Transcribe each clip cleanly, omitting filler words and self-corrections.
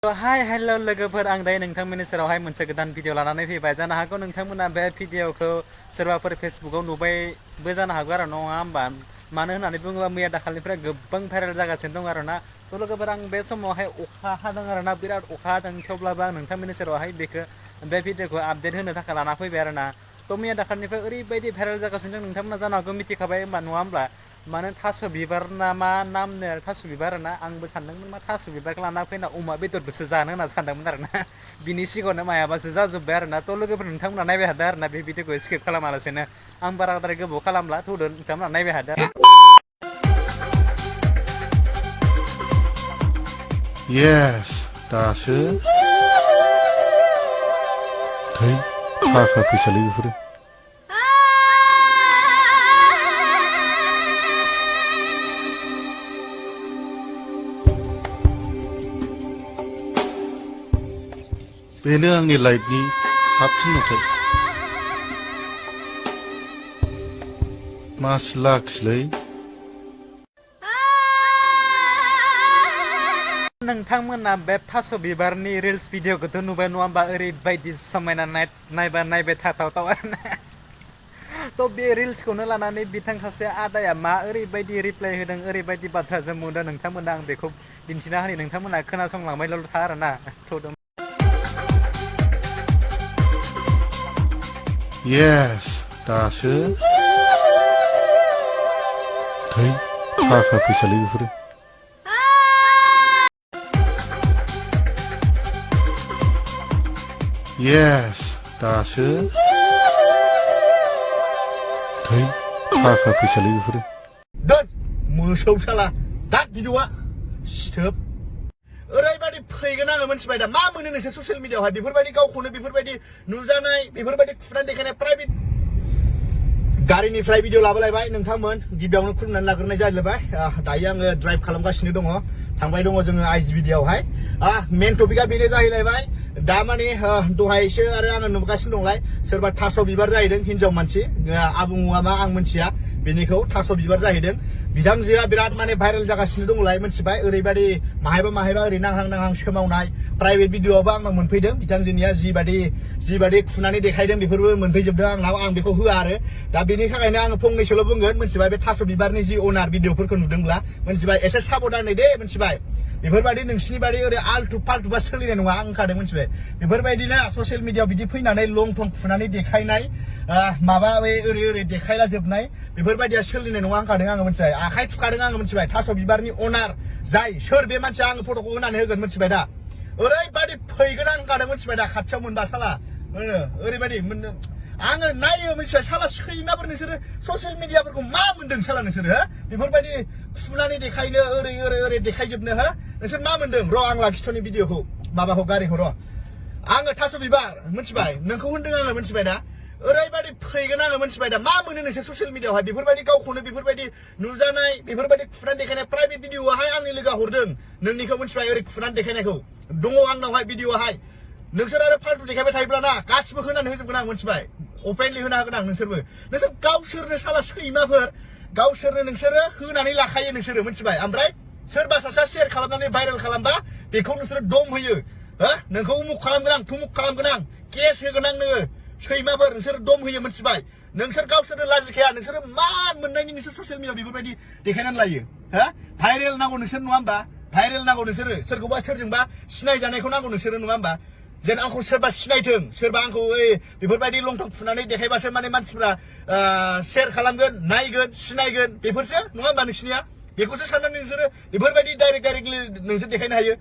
Hi, hello लोगोफोर आं दायो नोंथांमोननि सेरावहाय मोनसे गोदान भिडिअ लानानै फैबाय जानो हागौ नोंथांमोना बे भिडिअखौ सोरबाफोर फेसबुकाव नुबायबो जानो हागौ आरो नङा होमबा मानो होननानै बुङोबा मैया दाखालिनिफ्राय गोबां भाइरेल जागासिनो दं आरो ना थ' लोगोफोर आं बे समावहाय अखा हादों आरो ना बिराद अखा हादों थेवब्लाबो आं नोंथांमोननि सेरावहाय बे भिडिअखौ आपडेट होनो थाखाय लाना फैबाय आरो ना थ' मैया दाखालिनिफ्राय ओरैबायदि भाइरेल जागासिनो दं नोंथांमोना जानो हागौ मिथिखाबाय होमबा नङा होमब्ला मानो थास' बिबार ना मा नामनो थास' बिबार ना आंबो सानदोंमोन मा थास' बिबारखौ लाना फैना अमा बेदरबोसो जानो होनना सानदोंमोन आरो ना बिनि सिगाङावनो मायाबासो जाजोब्बाय आरो ना थ' लोगोफोर नोंथांमोना नायबाय हादों आरो ना बे भिडिअखौ स्किप खालामालासेनो आं बाराद्राय गोबाव खालामला थौदो नोंथांमोना नायबाय हादों Yes, दासो थै थाखा फैसालै बेफोरो बेनो आंनि लाइफनि साबसिन नुथाय मास लाखसलै नोंथांमोना बे थास' बिबारनि रिल्स भिडिअखौथ' नुबाय नङा होमबा ओरैबायदि समायना नायबाय थाथावथाव आरो ना थ' बे रिल्सखौनो लानानै बिथां सासे आदाया मा ओरैबायदि रिप्लाय होदों ओरैबायदि बाथ्राजों बुंदों नोंथांमोना आं बेखौ दिन्थिना होनि नोंथांमोना खोनासंलांबायल' था आरो ना थ' Yes, दासो थै थाखा फैसालै बेफोरो Yes, दासो थै थाखा फैसालै बेफोरो दोन मोसौ साला दाद भिडिअआ सिथोब ओरैबायदि फैगोन आङो मोनथिबाय दा मा मोनो नोंसोर ससियेल मिडियाआवहाय बेफोरबायदि गावखौनो बेफोरबायदि नुजानाय बेफोरबायदि खुनानै देखायनाय प्राइभेट गारिनिफ्राय भिडिअ लाबोलायबाय नोंथांमोन गिबियावनो खुलुमनानै लाग्रोनाय जालायबाय दायो आङो ड्राइभ खालामगासिनो दङ थांबाय दङ जोङो आइजि भिडिअआवहाय मेन टपिकआ बेनो जाहैलायबाय दा माने दहायसो आरो आङो नुगासिनो दंलाय सोरबा थास' बिबार जाहैदों हिनजाव मानसि आबुं मुङा मा आं मिथिया बेनिखौ थास' बिबार जाहैदों बिथांजोआ बिराद माने भाइरेल जागासिनो दंलाय मिथिबाय ओरैबायदि माहायबा ओरै नांहां सोमावनाय प्राइभेट भिडिअआवबो आंनाव मोनफैदों बिथांजोनिया जिबायदि खुनानै देखायदों बेफोरबो मोनफैजोबदों आंनाव आं बेखौ होआ आरो दा बेनि थाखायनो आङो फंनैसोल' बुंगोन मिथिबाय बे थास' बिबारनि जि अनार भिडिअफोरखौ नुदोंब्ला मिथिबाय एसे साबधानै दे मिथिबाय बेफोरबायदि नोंसिनि बायदि ओरै आलथु फालथुबा सोलिनाय नङा आं ओंखारदों मिथिबाय बेफोरबायदिनो ससियेल मिडियाआव बिदि फैनानै लं थं खुनानै देखायनाय माबा ओरै देखायला जोबनाय बेफोरबायदिया सोलिनाय नङा ओंखारदों आङो मिथिबाय आखाइ थुखादों आङो मिथिबाय थास' बिबारनि अनार जाय सोर बे मानसिया आङो फट'खौ होनानै होगोन मिथिबाय दा ओरैबायदि फैगोन आं ओंखारदों मिथिबाय दा खाथियाव मोनबा साला ओरैबायदि आङो नायो मिथिबाय साला सैमाफोर नोंसोरो ससियेल मिडियाफोरखौ मा मोन्दों साला नोंसोरो बेफोरबायदि खुनानै देखायनो ओरै देखायजोबनो नोंसोर मा मोन्दों र' आं लाखिथ'नि भिडिअखौ माबाखौ गारिखौ र' आङो थास' बिबार मिथिबाय नोंखौ होनदों आङो मिथिबाय दा ओरैबायदि फैगोन आङो मिथिबाय दा मा मोनो नोंसोर ससियेल मिडियाआवहाय बेफोरबायदि गावखौनो बेफोरबायदि नुजानाय बेफोरबायदि खुनानै देखायनाय प्राइभेट भिडिअआहाय आंनि लोगोआ हरदों नोंनिखौ मिथिबाय ओरै खुनानै देखायनायखौ दङ आंनावहाय भिडिअआहाय नोंसोर आरो फाल्थु देखायबाय थायोब्ला ना गासिबो होनानै होजोबगोन आं मिथिबाय अपेनलि होना होगोन आं नोंसोर गावसोरनो साला सैमाफोर गावसोरनो नोंसोरो होनानै लाखायो नोंसोरो मिथिबाय ओमफ्राय सोरबा सासेया शेयार खालामनानै भाइरेल खालामबा बेखौ नोंसोरो दम होयो नोंखौ उमुक खालामगोन आं थुमुक खालामगोन आं केस होगोन आं नोङो सैमाफोर नोंसोर दम होयो मिथिबाय नोंसोर गावसोरनो लाजिखाया नोंसोरो मा मोननायनि नोंसोर ससियेल मिडियाआव बेफोरबायदि देखायनानै लायो भाइरेल नांगौ नोंसोर नङा होमबा भाइरेल नांगौ नोंसोरो सोरखौबा सोरजोंबा सिनायजानायखौ नांगौ नोंसोरो नङा होमबा जेन आंखौ सोरबा सिनायथों सोरबा आंखौ बेफोरबायदि लंथं फुनानै देखायबासो माने मानसिफ्रा शेयार खालामगोन नायगोन सिनायगोन बेफोरसो नङा होमबा नोंसिनिया बेखौसो साननानै नोंसोरो बेफोरबायदि डाइरेक्टलि नोंसोर देखायनो हायो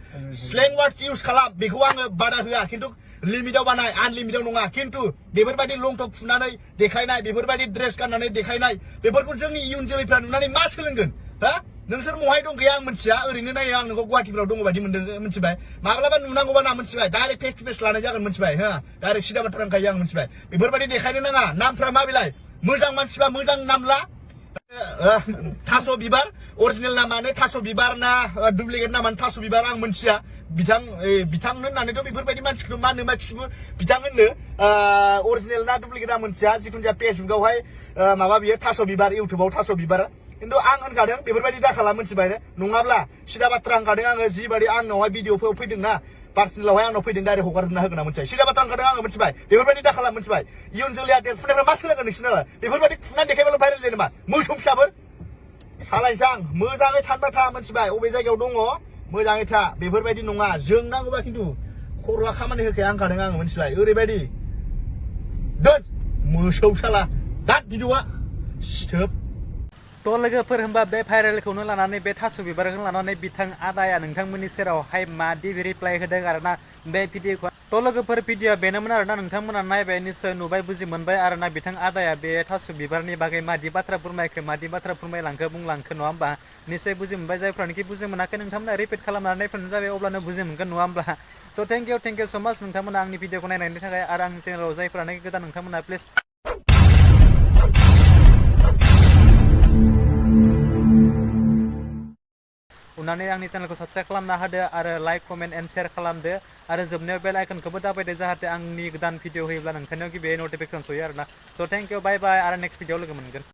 स्लें वार्डस इउज खालाम बेखौ आङो बादा होआ खिन्थु लिमिटाव बानाय आनलिमिटाव नङा खिन्थु बेफोरबायदि लंथं फुनानै देखायनाय बेफोरबायदि ड्रेस गाननानै देखायनाय बेफोरखौ जोंनि इयुन जोलैफ्रा नुनानै मा सोलोंगोन नोंसोर महाय दं गैया आं मिथिया ओरैनो नायो आं नोंखौ गुवाहाटिफ्राव दङ बायदि मोनदों मिथिबाय माब्लाबा नुनांगौबा ना मिथिबाय डाइरेक्ट फेस टु फेस लानाय जागोन मिथिबाय डाइरेक्ट सिदा बाथ्रा होनखायो आं मिथिबाय बेफोरबायदि देखायनो नाङा नामफ्रा मा बिलाय मोजां मानसिबा मोजां नाम ला थास' बिबार अरिजिनेल नामानो थास' बिबार ना डुप्लिकेट नामानो थास' बिबार आं मिथिया बिथां होननानैथ' बेफोरबायदि मानसिखौ मा होनो मा खिबो बिथां होननो अरिजिनेल ना डुप्लिकेट आं मिथिया जिखुनु जाया फेसबुकावहाय माबा बियो थास' बिबार इउटुबाव थास' बिबार खिन्थु आं होनखादों बेफोरबायदि दाखाला मिथिबाय नङाब्ला सिदा बाथ्रा होनखादों आङो जिबायदि आंनावहाय भिडिअफोर फैदों ना पार्सनेलावहाय आंनाव फैदों डाइरेक्ट हगारना होगोन मोनथिबाय सिदा बाथ्रा ओंखारदों आङो मोनथिबाय बेफोरबायदि दा खालाम मोनथिबाय इयुन जोलैया देरफुनायफ्रा मा सोलोंगोन नोंसोरनो बेफोरबायदि खुनानै देखायबाल' भाइरेल जायो नामा मोसौ फिसाफोर सालायसां मोजाङै थानबाय था मोनथिबाय अबे जायगायाव दङ मोजाङै था बेफोरबायदि नङा जोंनांगौबा खिन्थु खर'आ खामानि होखाया होनखादों आङो मोनथिबाय ओरैबायदि दोद मोसौ साला दाद भिडिअआ सिथोब तो लोगोफोर होनबा बे भाइरेलखौनो लानानै बे थास' बिबारखौ लानानै बिथां आदाया नोंथांमोननि सेरावहाय मादि रिप्लाइ होदों आरोना बे भिडिअखौ तो लोगोफोर भिडिअआ बेनोमोन आरोना नोंथांमोना नायबाय निसय नुबाय बुजि मोनबाय आरोना बिथां आदाया बे थास' बिबारनि बागै मादि बाथ्रा फोरमायखो मादि बाथ्रा फोरमायलांखो बुंलांखो नङा होमबा निसय बुजि मोनबाय जायफ्रानोखि बुजि मोनाखै नोंथांमोना रिपिट खालामनानै नायफिननो जाबाय अब्लानो बुजि मोनगोन नङा होमब्ला स' थेंक इउ सो माच नोंथांमोना आंनि भिडिअखौ नायनायनि थाखाय आरो आंनि चेनेलाव जायफ्रानोखि गोदान नोंथांमोना प्लिज अन्नानै आंनि चेनेलखौ साबस्क्राइब खालामना होदो आरो लाइक कमेन्ट एन्ड शेयार खालामदो आरो जोबनायाव बेल आइकनखौबो दाबायदो जाहाथे आंनि गोदान भिडिअ होयोब्ला नोंथांनियाव गिबियै नटिफिकेसन सहैयो आरोना स' थेंक इउ बाय बाय आरो नेक्स्ट भिडिअआव लोगो मोनगोन